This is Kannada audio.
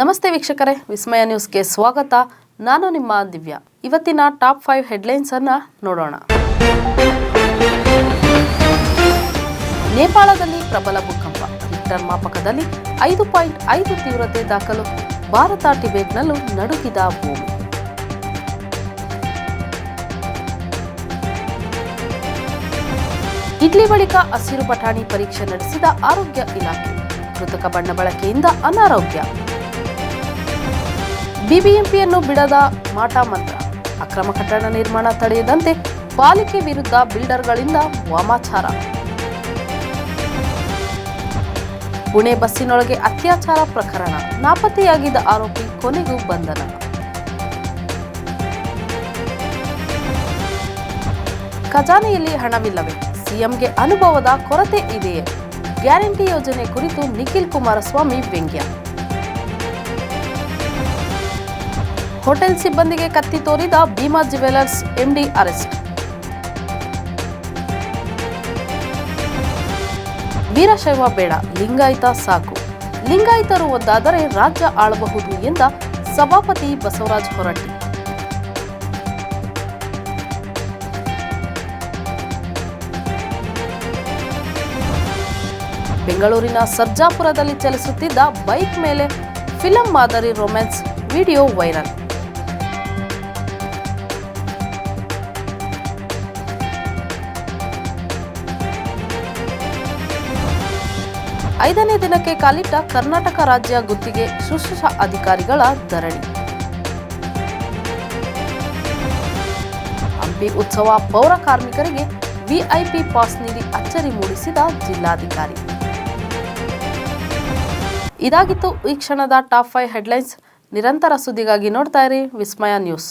ನಮಸ್ತೆ ವೀಕ್ಷಕರೇ, ವಿಸ್ಮಯ ನ್ಯೂಸ್ಗೆ ಸ್ವಾಗತ. ನಾನು ನಿಮ್ಮ ದಿವ್ಯಾ. ಇವತ್ತಿನ ಟಾಪ್ 5 ಹೆಡ್ಲೈನ್ಸ್ ಅನ್ನು ನೋಡೋಣ. ನೇಪಾಳದಲ್ಲಿ ಪ್ರಬಲ ಭೂಕಂಪ, ರಿಕ್ಟರ್ ಮಾಪಕದಲ್ಲಿ 5.5 ತೀವ್ರತೆ ದಾಖಲು. ಭಾರತ ಟಿಬೆಟ್ನಲ್ಲೂ ನಡುಗಿದ ಭೂಮಿ. ಇಡ್ಲಿ ಬಳಿಕ ಹಸಿರು ಬಟಾಣಿ ಪರೀಕ್ಷೆ ನಡೆಸಿದ ಆರೋಗ್ಯ ಇಲಾಖೆ. ಕೃತಕ ಬಣ್ಣ ಬಳಕೆಯಿಂದ ಅನಾರೋಗ್ಯ. ಬಿಬಿಎಂಪಿಯನ್ನು ಬಿಡದ ಮಾಟ ಮಂತ್ರ. ಅಕ್ರಮ ಕಟ್ಟಡ ನಿರ್ಮಾಣ ತಡೆಯದಂತೆ ಪಾಲಿಕೆ ವಿರುದ್ಧ ಬಿಲ್ಡರ್ಗಳಿಂದ ವಾಮಾಚಾರ. ಪುಣೆ ಬಸ್ಸಿನೊಳಗೆ ಅತ್ಯಾಚಾರ ಪ್ರಕರಣ, ನಾಪತ್ತೆಯಾಗಿದ್ದ ಆರೋಪಿ ಕೊನೆಗೂ ಬಂಧನ. ಖಜಾನೆಯಲ್ಲಿ ಹಣವಿಲ್ಲವೇ? ಸಿಎಂಗೆ ಅನುಭವದ ಕೊರತೆ ಇದೆಯೇ? ಗ್ಯಾರಂಟಿ ಯೋಜನೆ ಕುರಿತು ನಿಖಿಲ್ ಕುಮಾರಸ್ವಾಮಿ ವ್ಯಂಗ್ಯ. ಹೋಟೆಲ್ ಸಿಬ್ಬಂದಿಗೆ ಕತ್ತಿ ತೋರಿದ Bhima jewellers MD arrest. Veerashaiva ಬೇಡ, ಲಿಂಗಾಯತ ಸಾಕು. ಲಿಂಗಾಯತರು ಒಂದಾದರೆ ರಾಜ್ಯ ಆಳಬಹುದು ಎಂದ ಸಭಾಪತಿ ಬಸವರಾಜ ಹೊರಟ್ಟಿ. ಬೆಂಗಳೂರಿನ ಸರ್ಜಾಪುರದಲ್ಲಿ ಚಲಿಸುತ್ತಿದ್ದ ಬೈಕ್ ಮೇಲೆ ಫಿಲಂ ಮಾದರಿ ರೊಮ್ಯಾನ್ಸ್ ವಿಡಿಯೋ ವೈರಲ್. ಐದನೇ ದಿನಕ್ಕೆ ಕಾಲಿಟ್ಟ ಕರ್ನಾಟಕ ರಾಜ್ಯ ಗುತ್ತಿಗೆ ಶುಶ್ರೂಷಾ ಅಧಿಕಾರಿಗಳ ಧರಣಿ. ಹಂಪಿ ಉತ್ಸವ ಪೌರ ಕಾರ್ಮಿಕರಿಗೆ ವಿಐಪಿ ಪಾಸ್ ನೀಡಿ ಅಚ್ಚರಿ ಮೂಡಿಸಿದ ಜಿಲ್ಲಾಧಿಕಾರಿ. ಇದಾಗಿತ್ತು ಈ ಕ್ಷಣದ ಟಾಪ್ 5 ಹೆಡ್ಲೈನ್ಸ್. ನಿರಂತರ ಸುದ್ದಿಗಾಗಿ ನೋಡ್ತಾ ಇರಿ ವಿಸ್ಮಯ ನ್ಯೂಸ್.